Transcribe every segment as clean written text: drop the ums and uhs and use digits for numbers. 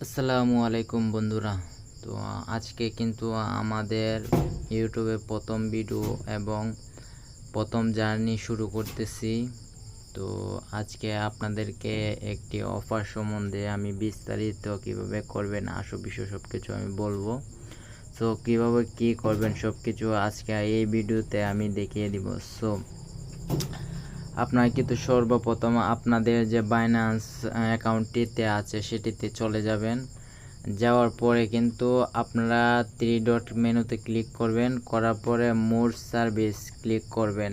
আসসালামু আলাইকুম বন্ধুরা। তো আজকে কিন্তু আমাদের ইউটিউবে প্রথম ভিডিও এবং প্রথম জার্নি শুরু করতেছি। তো আজকে আপনাদেরকে একটি অফার সম্বন্ধে আমি বিস্তারিত কিভাবে করবেন আসল বিষয় সব কিছু আমি বলবো। সো কিভাবে কি করবেন সব কিছু আজকে এই ভিডিওতে আমি দেখিয়ে দিব। সো আপনারা কিন্তু সর্বপ্রথম আপনাদের যে বাইন্যান্স অ্যাকাউন্টটিতে আছে সেটিতে চলে যাবেন। যাওয়ার পরে কিন্তু আপনারা 3 ডট মেনুতে ক্লিক করবেন, করার পরে মোর সার্ভিস ক্লিক করবেন।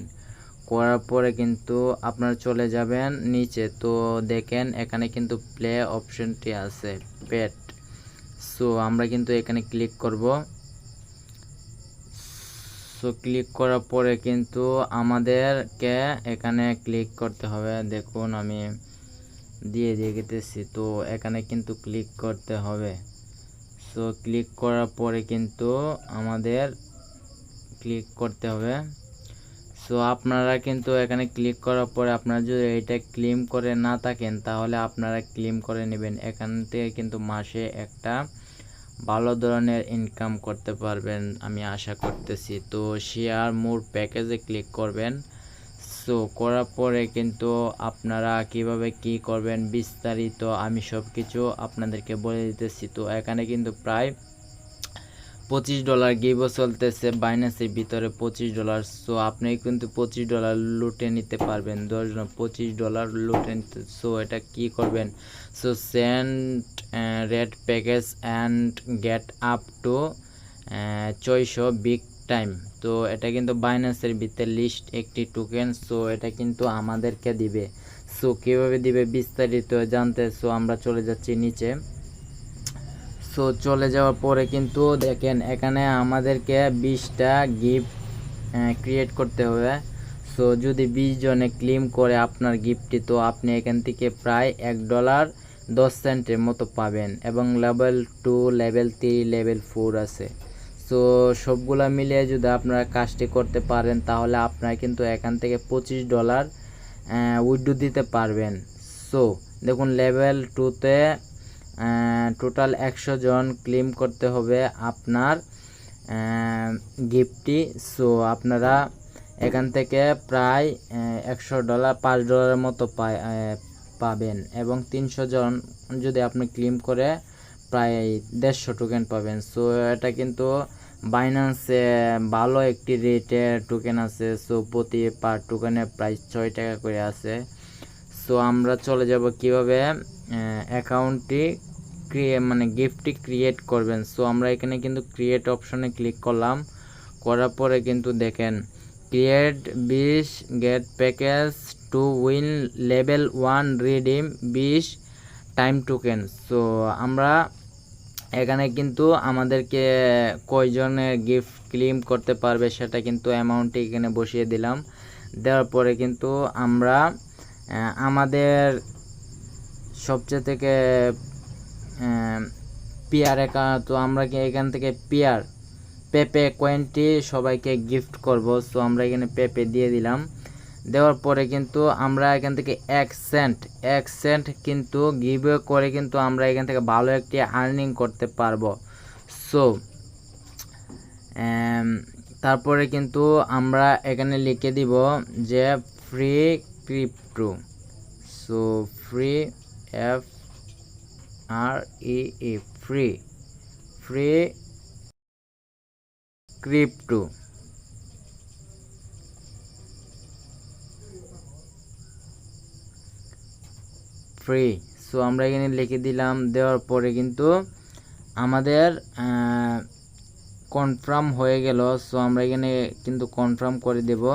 করার পরে কিন্তু আপনারা চলে যাবেন নিচে। তো দেখেন এখানে কিন্তু প্লে অপশনটি আছে পেট। সো আমরা কিন্তু এখানে ক্লিক করব। সো ক্লিক করার পরে কিন্তু আমাদেরকে এখানে ক্লিক করতে হবে। দেখুন আমি দিয়ে দিতেছি। তো এখানে কিন্তু ক্লিক করতে হবে। সো ক্লিক করার পরে কিন্তু আমাদের ক্লিক করতে হবে। সো আপনারা কিন্তু এখানে ক্লিক করার পরে আপনারা যদি এটা ক্লেম করে না থাকেন তাহলে আপনারা ক্লেম করে নেবেন। এখান থেকে কিন্তু মাসে একটা ভালো ধরনের ইনকাম করতে পারবেন আমি আশা করতেছি। তো শেয়ার মোর প্যাকেজে ক্লিক করবেন। সো করার পরে কিন্তু আপনারা কিভাবে কি করবেন বিস্তারিত আমি সব কিছু আপনাদেরকে বলে দিতেছি। তো এখানে কিন্তু প্রায় $25 গিভও চলতেছে বাইন্যান্সের ভিতরে $25। সো আপনি কিন্তু $25 লুটে নিতে পারবেন। 10 জন $25 লুটে নিতে। সো এটা কি করবেন? So send red package and get up to 600 big time. তো এটা কিন্তু বাইন্যান্সের ভিতরে লিস্ট একটি টোকেন। সো এটা কিন্তু আমাদেরকে দিবে। সো কীভাবে দিবে বিস্তারিত জানতে সো আমরা চলে যাচ্ছি নিচে। সো চলে যাওয়ার পরে কিন্তু দেখেন এখানে আমাদেরকে 20টা গিফট ক্রিয়েট করতে হবে। সো যদি 20 জনে ক্লেম করে আপনার গিফটটি তো আপনি এখান থেকে প্রায় $1.10 মতো পাবেন। এবং লেভেল 2, লেভেল 3, লেভেল 4 আছে। সো সবগুলা মিলিয়ে যদি আপনারা কাজটি করতে পারেন তাহলে আপনারা কিন্তু এখান থেকে $25 উইথড্র দিতে পারবেন। সো দেখুন লেভেল 2তে টোটাল 100 জন ক্লেম করতে হবে আপনার গিফটটি। সো আপনারা এখান থেকে প্রায় $100 $5 মতো পাবেন। এবং 300 জন যদি আপনি ক্লেম করে প্রায় 150 টোকেন পাবেন। সো এটা কিন্তু বাইন্যান্সে ভালো একটি রেটের টোকেন আছে। সো প্রতি পার টোকেনের প্রাইস $6 করে আছে। সো আমরা চলে যাব কিভাবে অ্যাকাউন্টটি গিফটটি ক্রিয়েট করবেন। সো আমরা এখানে কিন্তু ক্রিয়েট অপশনে ক্লিক করলাম। করার পরে কিন্তু দেখেন create 20 get package to win level 1 redeem 20 time token. So আমরা এখানে কিন্তু আমাদেরকে কয়জনের গিফট ক্লেম করতে পারবে সেটা কিন্তু অ্যামাউন্টটি এখানে বসিয়ে দিলাম। দেওয়ার পরে কিন্তু আমরা আমাদের সবচেয়ে থেকে পিয়ার অ্যাকাউন্ট তো আমরা এখান থেকে পিয়ার পেপে কয়েনটি সবাইকে গিফট করব। সো আমরা এখানে পেপে দিয়ে দিলাম। দেওয়ার পরে কিন্তু আমরা এখান থেকে 1 সেন্ট কিন্তু গিভওয়ে করে কিন্তু আমরা এখান থেকে ভালো একটি আর্নিং করতে পারবো। সো তারপরে কিন্তু আমরা এখানে লিখে দিব যে free crypto. So free FREE free crypto. Free. So আমরা এখানে লিখে দিলাম। দেওয়ার পরে কিন্তু আমাদের কনফার্ম হয়ে গেল। সো আমরা এখানে কিন্তু কনফার্ম করে দেব।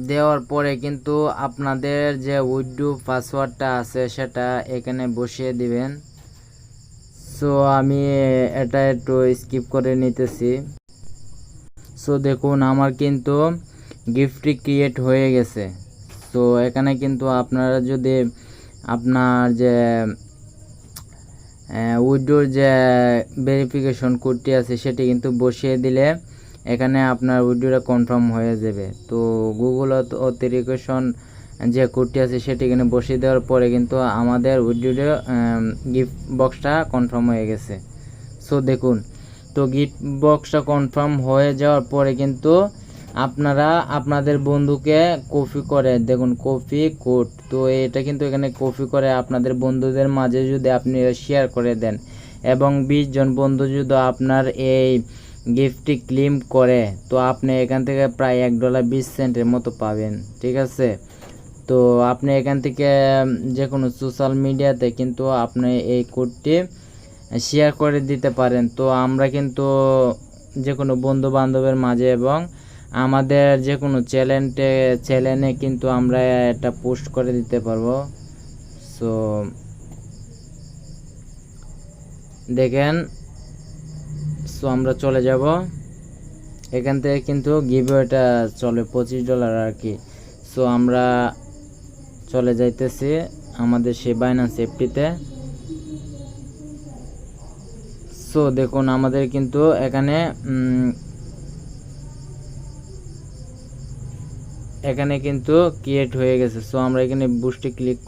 দেওয়ার পরে কিন্তু আপনাদের যে উইথড্র পাসওয়ার্ডটা আছে সেটা এখানে বসিয়ে দিবেন। সো আমি এটা একটু স্কিপ করে নিতেছি। সো দেখুন আমার কিন্তু গিফটটি ক্রিয়েট হয়ে গেছে। সো এখানে কিন্তু আপনারা যদি আপনার যে উইথড্রোর যে ভেরিফিকেশন কোডটি আছে সেটি কিন্তু বসিয়ে দিলে এখানে আপনার উইথড্রোটা কনফার্ম হয়ে যাবে। তো গুগল অথেন্টিকেশন যে কোডটি আছে সেটি এখানে বসিয়ে দেওয়ার পরে কিন্তু আমাদের উইথড্র গিফট বক্সটা কনফার্ম হয়ে গেছে। সো দেখুন, তো গিফট বক্সটা কনফার্ম হয়ে যাওয়ার পরে কিন্তু আপনারা আপনাদের বন্ধুকে কপি করে দেখুন, কপি কোড, তো এটা কিন্তু এখানে কপি করে আপনাদের বন্ধুদের মাঝে যদি আপনি শেয়ার করে দেন এবং 20 জন বন্ধু যদি আপনার এই গিফটটি ক্লেম করে, তো আপনি এখান থেকে প্রায় $1.20 মতো পাবেন। ঠিক আছে, তো আপনি এখান থেকে যে কোনো সোশ্যাল মিডিয়াতে কিন্তু আপনি এই কোডটি শেয়ার করে দিতে পারেন। তো আমরা কিন্তু যে কোনো বন্ধু বান্ধবের মাঝে এবং আমাদের যে কোনো চ্যানেলে কিন্তু আমরা এটা পোস্ট করে দিতে পারবো। সো দেখেন, সো আমরা চলে যাব এখান থেকে, কিন্তু গিভওয়েটা চলে $25 আর কি। সো আমরা চলে যাইতেছি আমাদের সেই বাইন্যান্স অ্যাপটিতে। সো দেখুন, আমাদের কিন্তু এখানে কিন্তু ক্রিয়েট হয়ে গেছে। সো আমরা এখানে বুস্টে ক্লিক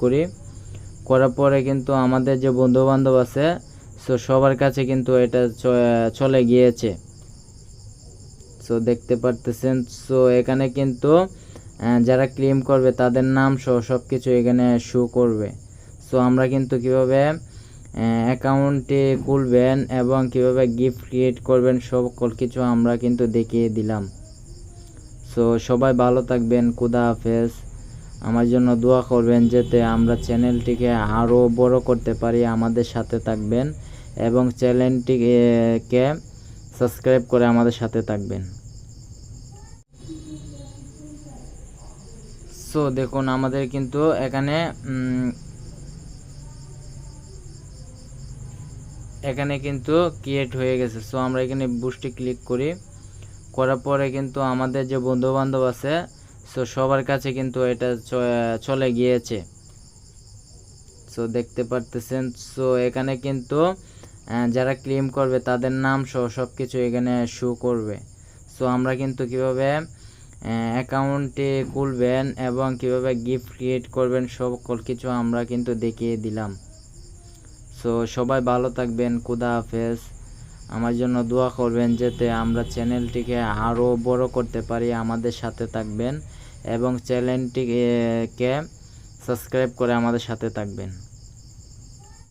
করার পরে কিন্তু আমাদের যে বন্ধু বান্ধব আছে, সো সবার কাছে কিন্তু এটা চলে গিয়েছে। সো দেখতে পারতেছেন, সো এখানে কিন্তু যারা ক্লেম করবে তাদের নাম সহ সব কিছু এখানে শো করবে। সো আমরা কিন্তু কিভাবে অ্যাকাউন্টে খুলবেন এবং কিভাবে গিফট ক্রিয়েট করবেন সকল কিছু আমরা কিন্তু দেখিয়ে দিলাম। সো সবাই ভালো থাকবেন, খুদা হাফেজ। আমার জন্য দোয়া করবেন যাতে আমরা চ্যানেলটিকে আরও বড় করতে পারি। আমাদের সাথে থাকবেন এবং চ্যানেলটিকে সাবস্ক্রাইব করে আমাদের সাথে থাকবেন। সো দেখুন, আমাদের কিন্তু এখানে কিন্তু ক্রিয়েট হয়ে গেছে। সো আমরা এখানে বুস্টে ক্লিক করার পরে কিন্তু আমাদের যে বন্ধু বান্ধব আছে, সো সবার কাছে কিন্তু এটা চলে গিয়েছে। সো দেখতে পারতেছেন, সো এখানে কিন্তু যারা ক্লেম করবে তাদের নাম সহ সব কিছু এখানে শো করবে। সো আমরা কিন্তু কিভাবে অ্যাকাউন্টে খুলবেন এবং কিভাবে গিফট ক্রিয়েট করবেন সকল কিছু আমরা কিন্তু দেখিয়ে দিলাম। সো সবাই ভালো থাকবেন, খুদা হাফেজ। আমার জন্য দোয়া করবেন যাতে আমরা চ্যানেলটিকে আরও বড় করতে পারি। আমাদের সাথে থাকবেন এবং চ্যানেলটিকে সাবস্ক্রাইব করে আমাদের সাথে থাকবেন।